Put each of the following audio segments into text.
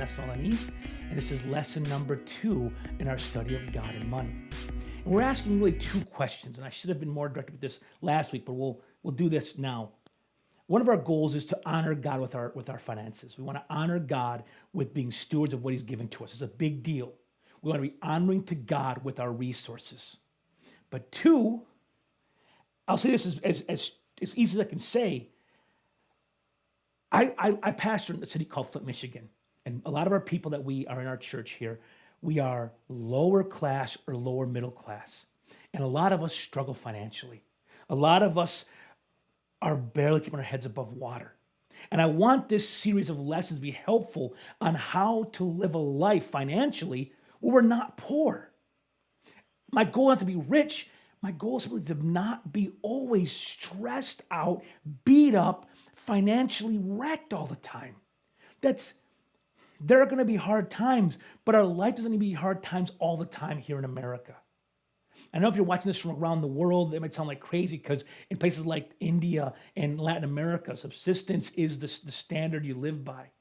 Ernesto Alanis, and this is lesson number 2 in our study of God and money. And we're asking really 2 questions, and I should have been more direct with this last week, but we'll do this now. One of our goals is to honor God with our finances. We want to honor God with being stewards of what He's given to us. It's a big deal. We want to be honoring to God with our resources. But 2, I'll say this as easy as I can say. I pastor in a city called Flint, Michigan. And a lot of our people that we are in our church here, we are lower class or lower middle class. And a lot of us struggle financially. A lot of us are barely keeping our heads above water. And I want this series of lessons to be helpful on how to live a life financially where we're not poor. My goal is not to be rich. My goal is simply to not be always stressed out, beat up, financially wrecked all the time. There are going to be hard times, but our life doesn't need to be hard times all the time here in America. I know if you're watching this from around the world, it might sound like crazy because in places like India and Latin America, subsistence is the standard you live by.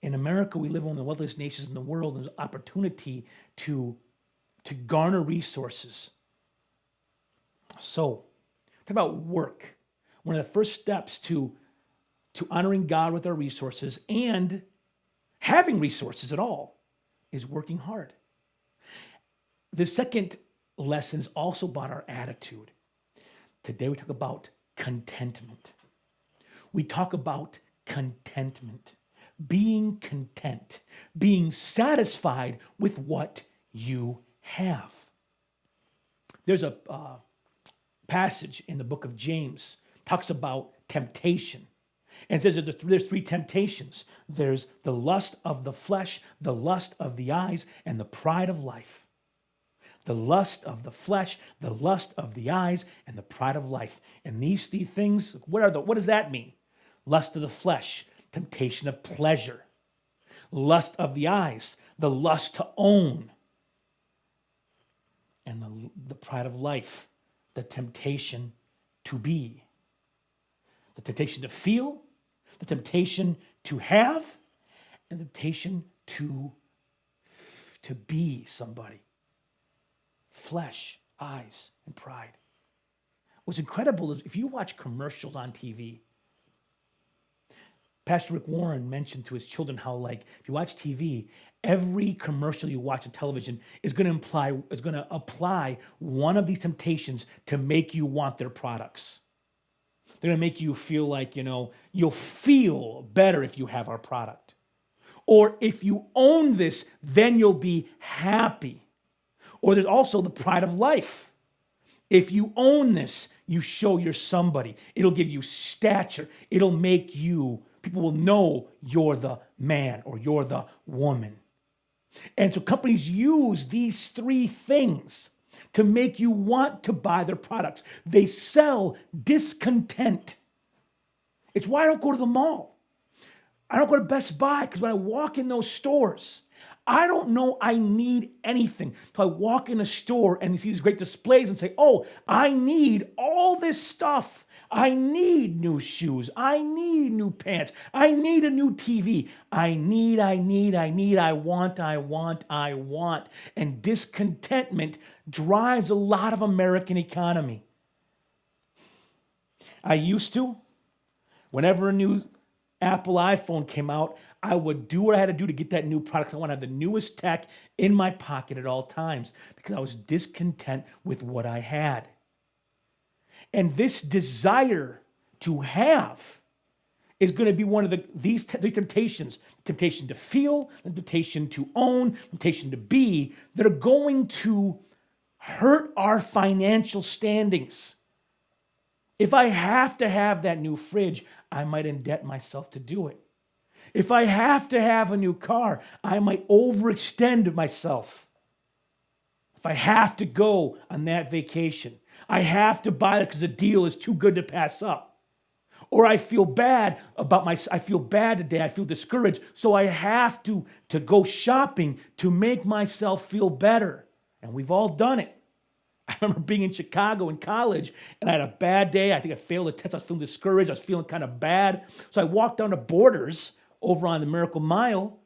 In America, we live in one of the wealthiest nations in the world, and there's opportunity to garner resources. So, talk about work. One of the first steps to honoring God with our resources and having resources at all is working hard. The second lesson is also about our attitude. Today we talk about contentment. We talk about contentment, being content, being satisfied with what you have. There's a passage in the book of James talks about temptation. And it says that there's 3 temptations. There's the lust of the flesh, the lust of the eyes, and the pride of life. The lust of the flesh, the lust of the eyes, and the pride of life. And these 3 things, what does that mean? Lust of the flesh, temptation of pleasure. Lust of the eyes, the lust to own. And the pride of life, the temptation to be. The temptation to feel, the temptation to have, and the temptation to be somebody. Flesh, eyes, and pride. What's incredible is if you watch commercials on TV, Pastor Rick Warren mentioned to his children how, if you watch TV, every commercial you watch on television is going to apply one of these temptations to make you want their products. They're going to make you feel like, you'll feel better if you have our product. Or if you own this, then you'll be happy. Or there's also the pride of life. If you own this, you show you're somebody. It'll give you stature. It'll make people will know you're the man or you're the woman. And so companies use these 3 things to make you want to buy their products. They sell discontent. It's why I don't go to the mall. I don't go to Best Buy because when I walk in those stores, I don't know I need anything until I walk in a store and you see these great displays and say, oh, I need all this stuff. I need new shoes. I need new pants. I need a new TV. I want. And discontentment drives a lot of American economy. I used to, whenever a new Apple iPhone came out, I would do what I had to do to get that new product. I want to have the newest tech in my pocket at all times because I was discontent with what I had. And this desire to have is going to be one of these 3 temptations. Temptation to feel, the temptation to own, temptation to be, that are going to hurt our financial standings. If I have to have that new fridge, I might indebt myself to do it. If I have to have a new car, I might overextend myself. If I have to go on that vacation, I have to buy it because the deal is too good to pass up. Or I feel bad I feel bad today, I feel discouraged, so I have to go shopping to make myself feel better. And we've all done it. I remember being in Chicago in college, and I had a bad day. I think I failed a test. I was feeling discouraged. I was feeling kind of bad. So I walked down to Borders over on the Miracle Mile,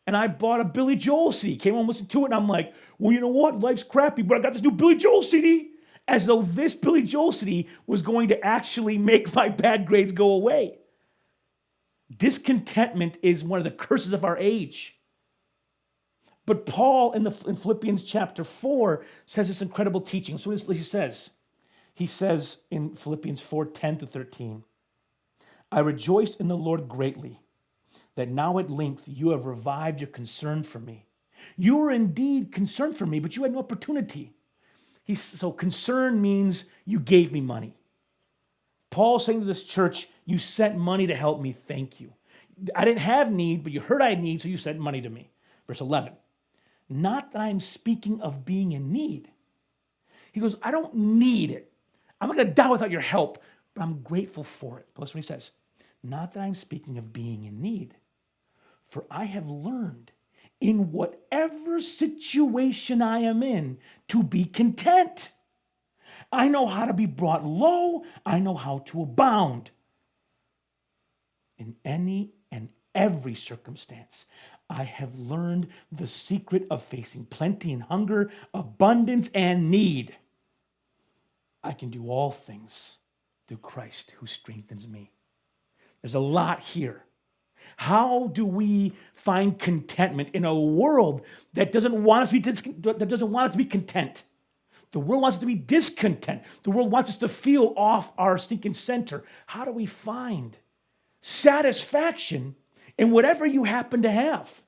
and I bought a Billy Joel CD. Came home, listened to it, and I'm like, well, you know what? Life's crappy, but I got this new Billy Joel CD. As though this Billy Joel CD was going to actually make my bad grades go away. Discontentment is one of the curses of our age. But Paul in Philippians chapter 4 says this incredible teaching. So he says. He says in Philippians 4:10-13, I rejoiced in the Lord greatly that now at length you have revived your concern for me. You were indeed concerned for me, but you had no opportunity. So concern means you gave me money. Paul's saying to this church, you sent money to help me, thank you. I didn't have need, but you heard I had need, so you sent money to me. Verse 11, not that I'm speaking of being in need. He goes, I don't need it. I'm not going to die without your help, but I'm grateful for it. But listen what he says. Not that I'm speaking of being in need, for I have learned in whatever situation I am in to be content. I know how to be brought low. I know how to abound. In any and every circumstance, I have learned the secret of facing plenty and hunger, abundance and need. I can do all things through Christ who strengthens me. There's a lot here. How do we find contentment in a world that doesn't want us to be content? The world wants us to be discontent. The world wants us to feel off our stinking center. How do we find satisfaction in whatever you happen to have?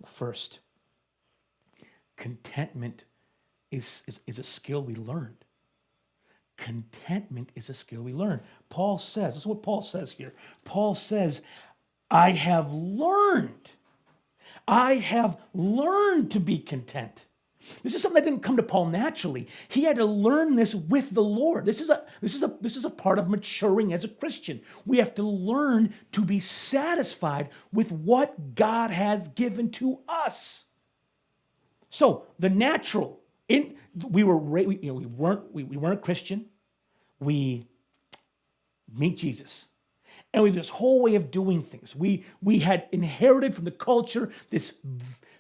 First, contentment is a skill we learn. Contentment is a skill we learn. Paul says, this is what Paul says here. Paul says, I have learned to be content. This is something that didn't come to Paul naturally. He had to learn this with the Lord. This is a part of maturing as a Christian. We have to learn to be satisfied with what God has given to us. So the natural, we weren't a Christian. We meet Jesus. And we have this whole way of doing things. We had inherited from the culture this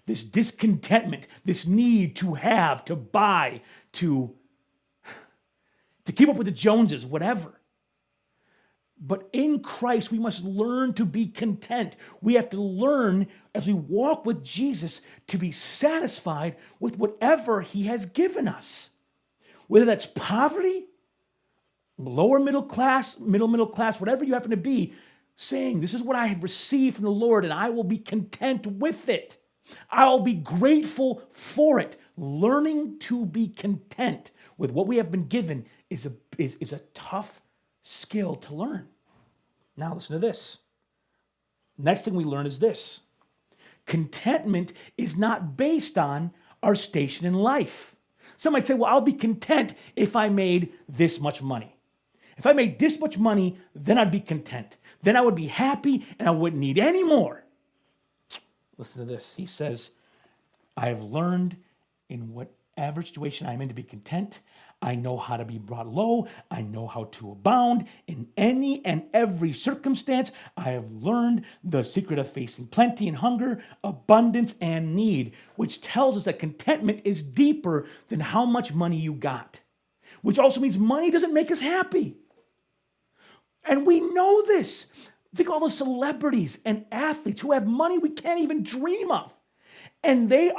discontentment, this need to have, to buy, to keep up with the Joneses, whatever. But in Christ, we must learn to be content. We have to learn, as we walk with Jesus, to be satisfied with whatever he has given us. Whether that's poverty, lower middle class, middle class, whatever you happen to be, saying, this is what I have received from the Lord, and I will be content with it. I'll be grateful for it. Learning to be content with what we have been given is a tough skill to learn. Now listen to this. Next thing we learn is this. Contentment is not based on our station in life. Some might say, well, I'll be content if I made this much money. If I made this much money, then I'd be content. Then I would be happy and I wouldn't need any more. Listen to this. He says, I have learned in whatever situation I'm in to be content. I know how to be brought low. I know how to abound. In any and every circumstance, I have learned the secret of facing plenty and hunger, abundance and need, which tells us that contentment is deeper than how much money you got, which also means money doesn't make us happy. And we know this. Think of all the celebrities and athletes who have money we can't even dream of. And they're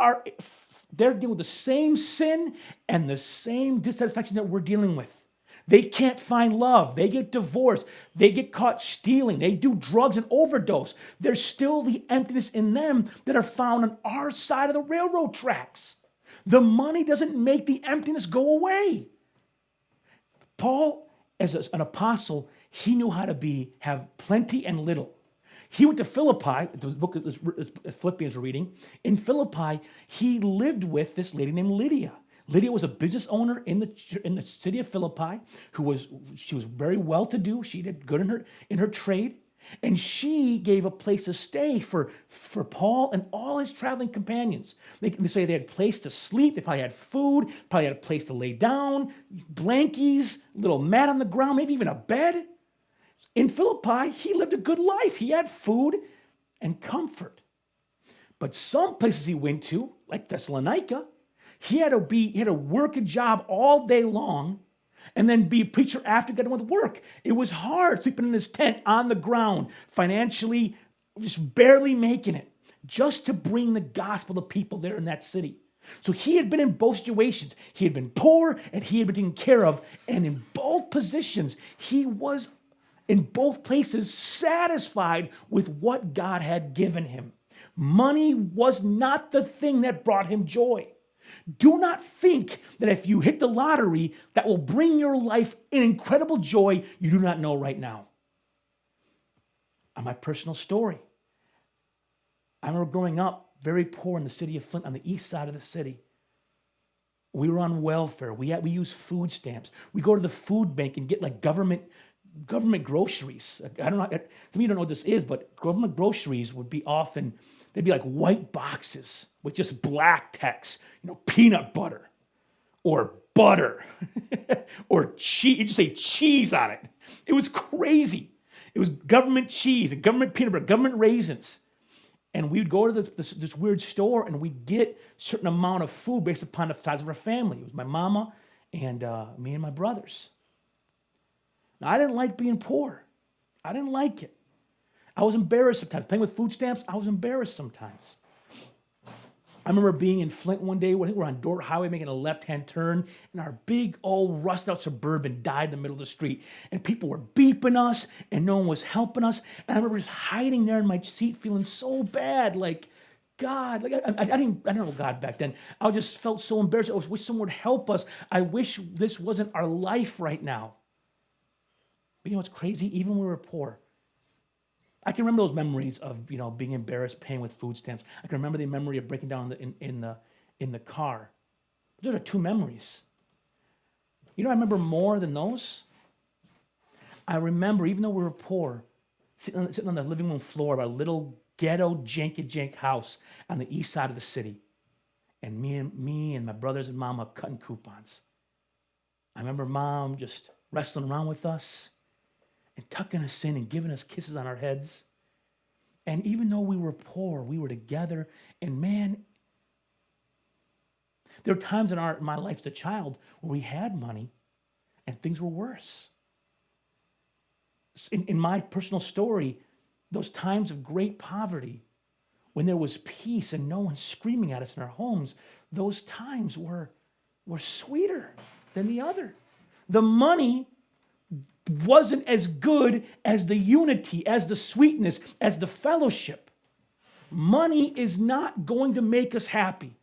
dealing with the same sin and the same dissatisfaction that we're dealing with. They can't find love. They get divorced. They get caught stealing. They do drugs and overdose. There's still the emptiness in them that are found on our side of the railroad tracks. The money doesn't make the emptiness go away. Paul, as an apostle, he knew how to have plenty and little. He went to Philippi, the book of Philippians we're reading. In Philippi, he lived with this lady named Lydia. Lydia was a business owner in the city of Philippi. She was very well-to-do. She did good in her trade. And she gave a place to stay for Paul and all his traveling companions. They say they had a place to sleep. They probably had food, probably had a place to lay down, blankies, little mat on the ground, maybe even a bed. In Philippi, he lived a good life. He had food. and comfort. But some places he went to, like Thessalonica, he had to work a job all day long and then be a preacher after getting with work. It was hard sleeping in his tent on the ground, financially just barely making it, just to bring the gospel to people there in that city. So he had been in both situations. He had been poor and he had been taken care of. And in both positions, he was in both places satisfied with what God had given him. Money was not the thing that brought him joy. Do not think that if you hit the lottery, that will bring your life an incredible joy you do not know right now. And my personal story. I remember growing up very poor in the city of Flint, on the east side of the city. We were on welfare. We used food stamps. We go to the food bank and get like government groceries. I don't know. Some of you don't know what this is, but government groceries would be often, they'd be like white boxes with just black text, peanut butter or butter or cheese. You just say cheese on it. It was crazy. It was government cheese and government peanut butter, government raisins. And we'd go to this weird store and we'd get a certain amount of food based upon the size of our family. It was my mama and me and my brothers. Now, I didn't like being poor. I didn't like it. I was embarrassed sometimes. Paying with food stamps, I was embarrassed sometimes. I remember being in Flint one day. I think we're on Dort Highway making a left-hand turn, and our big old rust-out Suburban died in the middle of the street. And people were beeping us, and no one was helping us. And I remember just hiding there in my seat, feeling so bad, like, God, like I didn't know God back then. I just felt so embarrassed. I wish someone would help us. I wish this wasn't our life right now. But you know what's crazy? Even when we were poor, I can remember those memories of being embarrassed paying with food stamps. I can remember the memory of breaking down in the car. Those are two memories. I remember more than those. I remember, even though we were poor, sitting on the living room floor of our little ghetto janky house on the east side of the city, and me and my brothers and mama cutting coupons. I remember mom just wrestling around with us and tucking us in and giving us kisses on our heads. And even though we were poor, we were together. And man, there were times in my life as a child where we had money and things were worse. In my personal story, those times of great poverty, when there was peace and no one screaming at us in our homes, those times were sweeter than the other. The money wasn't as good as the unity, as the sweetness, as the fellowship. Money is not going to make us happy.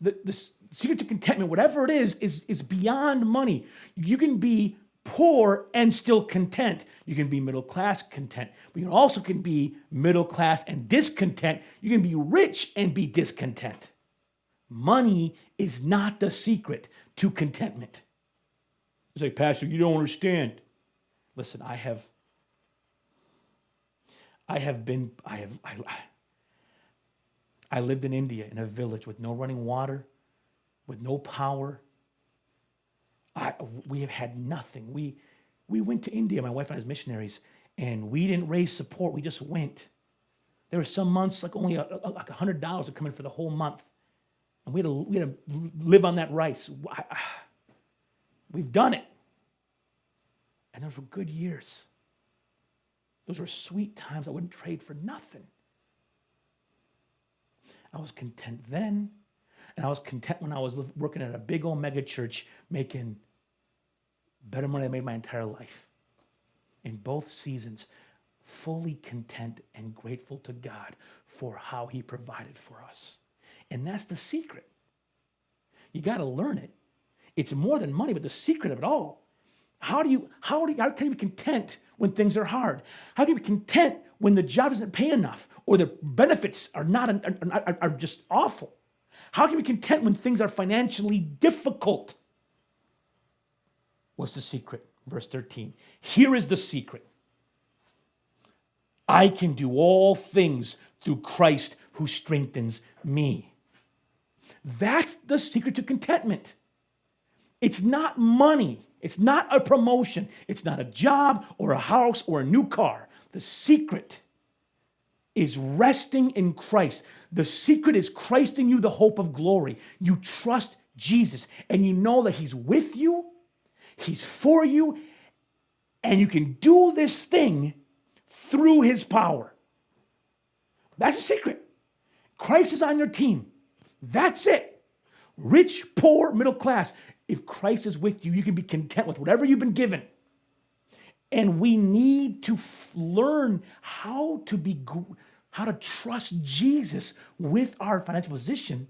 The secret to contentment, whatever it is beyond money. You can be poor and still content. You can be middle class content. But you also can be middle class and discontent. You can be rich and be discontent. Money is not the secret to contentment. It's like, Pastor, you don't understand. Listen, I lived in India in a village with no running water, with no power. We have had nothing. We went to India, my wife and I as missionaries, and we didn't raise support. We just went. There were some months like only like $100 would come in for the whole month, and we had to live on that rice. We've done it. And those were good years. Those were sweet times I wouldn't trade for nothing. I was content then, and I was content when I was working at a big old mega church making better money than I made my entire life. In both seasons, fully content and grateful to God for how he provided for us. And that's the secret. You got to learn it. It's more than money, but the secret of it all. How can you be content when things are hard? How can you be content when the job doesn't pay enough or the benefits are just awful? How can you be content when things are financially difficult? What's the secret? Verse 13. Here is the secret. I can do all things through Christ who strengthens me. That's the secret to contentment. It's not money. It's not a promotion. It's not a job or a house or a new car. The secret is resting in Christ. The secret is Christ in you, the hope of glory. You trust Jesus and you know that he's with you, he's for you, and you can do this thing through his power. That's the secret. Christ is on your team. That's it. Rich, poor, middle class. If Christ is with you, you can be content with whatever you've been given. And we need to learn how to trust Jesus with our financial position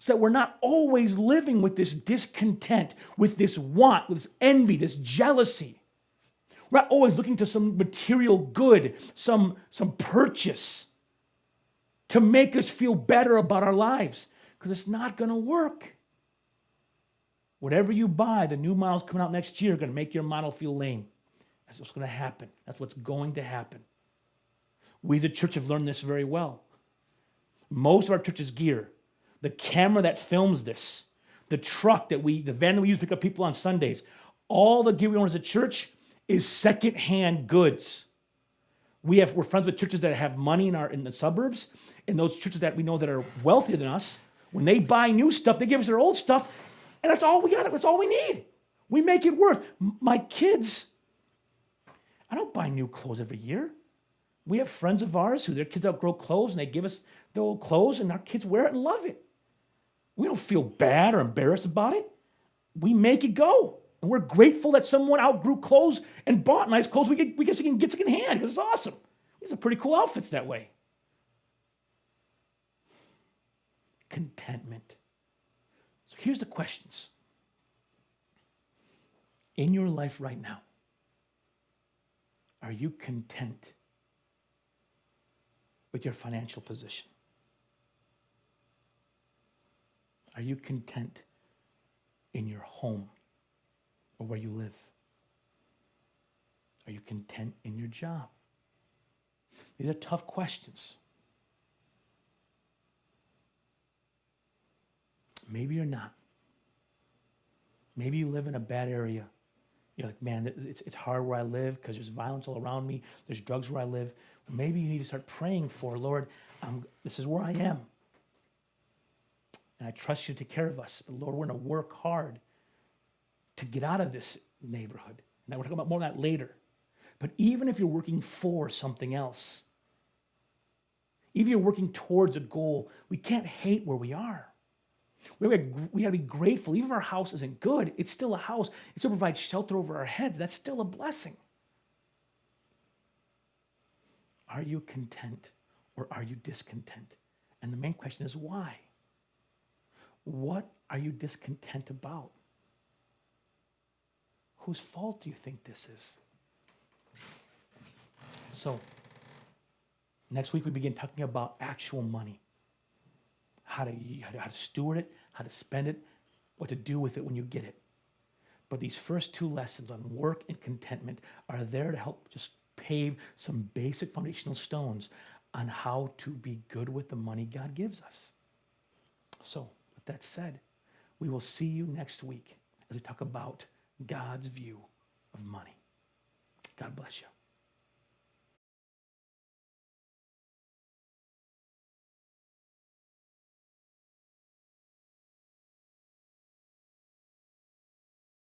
so that we're not always living with this discontent, with this want, with this envy, this jealousy. We're not always looking to some material good, some purchase to make us feel better about our lives, because it's not going to work. Whatever you buy, the new models coming out next year are going to make your model feel lame. That's what's going to happen. That's what's going to happen. We as a church have learned this very well. Most of our church's gear, the camera that films this, the truck the van that we use to pick up people on Sundays, all the gear we own as a church is secondhand goods. We're friends with churches that have money in the suburbs, and those churches that we know that are wealthier than us, when they buy new stuff, they give us their old stuff, and that's all we got. That's all we need. We make it worth. My kids, I don't buy new clothes every year. We have friends of ours who their kids outgrow clothes and they give us the old clothes and our kids wear it and love it. We don't feel bad or embarrassed about it. We make it go. And we're grateful that someone outgrew clothes and bought nice clothes we can get second hand because it's awesome. These are pretty cool outfits that way. Contentment. So here's the questions. In your life right now, are you content with your financial position? Are you content in your home or where you live? Are you content in your job? These are tough questions. Maybe you're not. Maybe you live in a bad area. You're like, man, it's hard where I live because there's violence all around me. There's drugs where I live. Maybe you need to start praying for, Lord, this is where I am. And I trust you to take care of us. But Lord, we're going to work hard to get out of this neighborhood. Now, we're talking about more of that later. But even if you're working for something else, even if you're working towards a goal, we can't hate where we are. We got to be grateful. Even if our house isn't good, it's still a house. It still provides shelter over our heads. That's still a blessing. Are you content or are you discontent? And the main question is why? What are you discontent about? Whose fault do you think this is? So, next week we begin talking about actual money. How to steward it, how to spend it, what to do with it when you get it. But these first two lessons on work and contentment are there to help just pave some basic foundational stones on how to be good with the money God gives us. So, with that said, we will see you next week as we talk about God's view of money. God bless you.